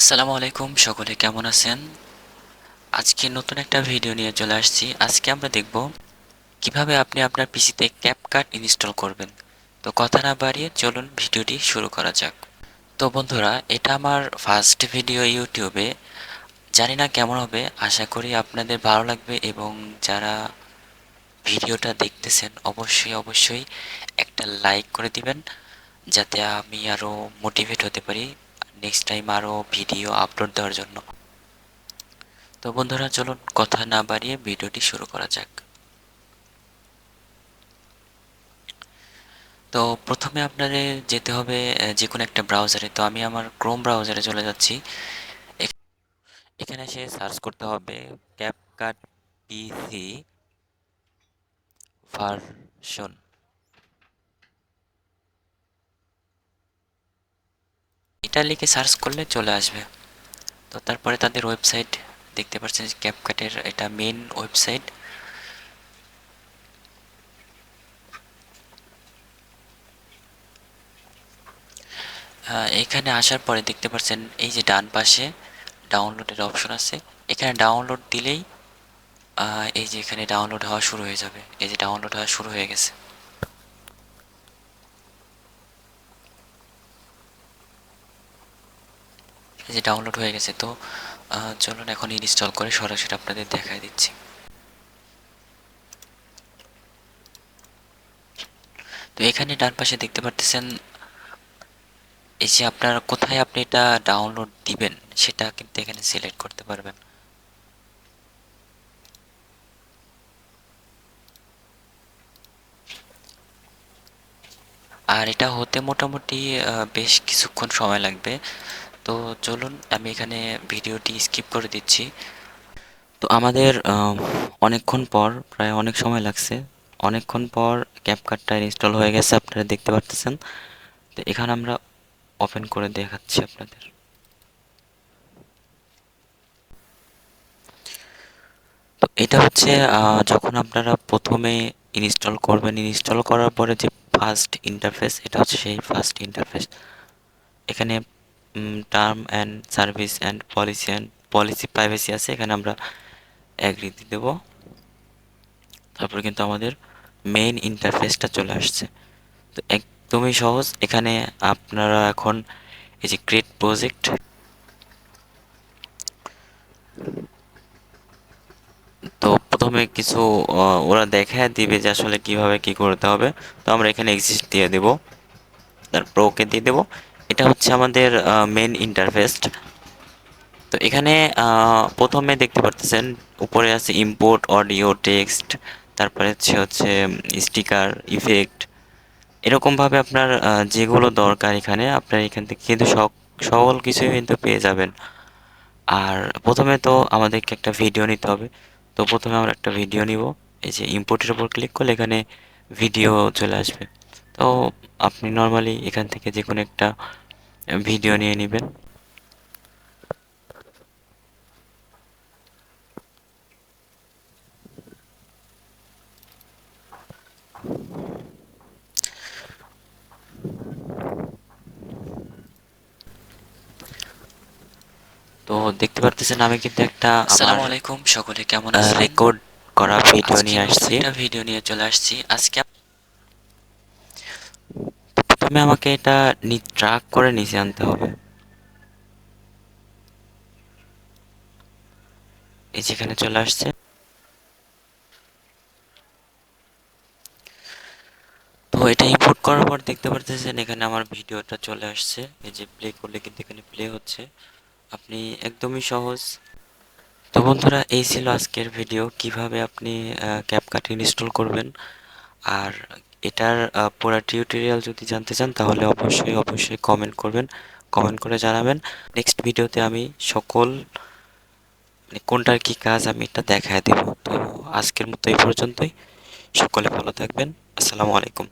আসসালামু আলাইকুম, সকলে কেমন আছেন? আজকে নতুন একটা ভিডিও নিয়ে চলে আসছি। আজকে আমরা দেখব কিভাবে আপনি আপনার পিসিতে ক্যাপকাট ইনস্টল করবেন। তো কথা না বাড়িয়ে চলুন ভিডিওটি শুরু করা যাক। তো বন্ধুরা, এটা আমার ফার্স্ট ভিডিও ইউটিউবে। জানি না কেমন হবে, আশা করি আপনাদের ভালো লাগবে এবং যারা ভিডিওটা দেখতেছেন অবশ্যই একটা লাইক করে দিবেন, যাতে আমি আরও মোটিভেট হতে পারি নেক্সট টাইম আরও ভিডিও আপলোড দেওয়ার জন্য। তো বন্ধুরা, চলুন কথা না বাড়িয়ে ভিডিওটি শুরু করা যাক। তো প্রথমে আপনাদের যেতে হবে যে কোনো একটা ব্রাউজারে। তো আমি আমার ক্রোম ব্রাউজারে চলে যাচ্ছি। এখানে এসে সার্চ করতে হবে ক্যাপকাট পিসি ভার্সন। এটা লিখে সার্চ করলে চলে আসবে। তো তারপরে তাদের ওয়েবসাইট দেখতে পাচ্ছেন, ক্যাপকাটের এটা মেন ওয়েবসাইট। এখানে আসার পরে দেখতে পাচ্ছেন এই যে ডান পাশে ডাউনলোডের অপশন আছে। এখানে ডাউনলোড দিলেই এই যে এখানে ডাউনলোড হওয়া শুরু হয়ে যাবে। এই যে ডাউনলোড হওয়া শুরু হয়ে গেছে। এই যে ডাউনলোড হয়ে গেছে। তো চলুন এখন ইনস্টল করে সরাসরি আপনাদের দেখায় দিচ্ছি। তো এখানে ডান পাশে দেখতে পারতেছেন এই যে আপনার কোথায় আপনি এটা ডাউনলোড দিবেন সেটা কিন্তু এখানে সিলেক্ট করতে পারবেন। আর এটা হতে মোটামুটি বেশ কিছুক্ষণ সময় লাগবে। তো চলুন আমি এখানে ভিডিওটি স্কিপ করে দিচ্ছি। তো আমাদের অনেকক্ষণ পর, প্রায় অনেক সময় লাগছে, অনেকক্ষণ পর ক্যাপকাটটা ইনস্টল হয়ে গেছে, আপনারা দেখতে পারতেছেন। তো এখানে আমরা ওপেন করে দেখাচ্ছি আপনাদের। তো এটা হচ্ছে যখন আপনারা প্রথমে ইনস্টল করবেন, ইনস্টল করার পরে যে ফার্স্ট ইন্টারফেস, এটা হচ্ছে সেই ফার্স্ট ইন্টারফেস। এখানে term and service and policy privacy আছে, এখানে আমরা অ্যাগ্রি দিয়ে দেবো। তারপরে কিন্তু আমাদের মেইন ইন্টারফেসটা চলে আসছে। তো একদমই সহজ। এখানে আপনারা এখন এই যে ক্রিয়েট প্রজেক্ট, তো প্রথমে কিছু ওরা দেখায় দিবে যে আসলে কিভাবে কি করতে হবে। তো আমরা এখানে এক্সিস্ট দিয়ে দেব, তারপর ওকে দিয়ে দেব। এটা হচ্ছে আমাদের মেন ইন্টারফেস। তো এখানে প্রথমে দেখতে পারতেছেন উপরে আছে ইম্পোর্ট অডিও টেক্সট, তারপরে হচ্ছে স্টিকার ইফেক্ট। এরকমভাবে আপনার যেগুলো দরকার এখানে আপনার এখান থেকে কিন্তু সকল কিছুই কিন্তু পেয়ে যাবেন। আর প্রথমে তো আমাদেরকে একটা ভিডিও নিতে হবে। তো প্রথমে আমরা একটা ভিডিও নিব। এই যে ইম্পোর্টের উপর ক্লিক করলে এখানে ভিডিও চলে আসবে। তো আপনি নর্মালি এখান থেকে যে কোনো একটা ভিডিও নিয়ে নেবেন। তো দেখতে পারতেছেন আমি কিন্তু একটা আমার আসসালামু আলাইকুম, সকলে কেমন আছেন? রেকর্ড করা ভিডিও আজকে নিয়ে নতুন আসছি। একটা ভিডিও নিয়ে চলে আসছি। প্রথমে আমাকে এটা ট্র্যাক করে নিচে আনতে হবে। এই যেখানে চলে আসছে। তো এটা ইম্পোর্ট করার পর দেখতে পারতেছেন এখানে আমার ভিডিওটা চলে আসছে। এই যে প্লে করলে কিন্তু এখানে প্লে হচ্ছে। আপনি একদমই সহজ। তো বন্ধুরা, এই ছিল আজকের ভিডিও, কিভাবে আপনি ক্যাপকাট ইনস্টল করবেন। আর এটার পুরো টিউটোরিয়াল যদি জানতে চান তাহলে অবশ্যই কমেন্ট করবেন, কমেন্ট করে জানাবেন। নেক্সট ভিডিওতে আমি সকল মানে কোনটার কি কাজ আমি এটা দেখায় দেব। তো আজকের মতো এই পর্যন্তই। সকলে ভালো থাকবেন। আসসালামু আলাইকুম।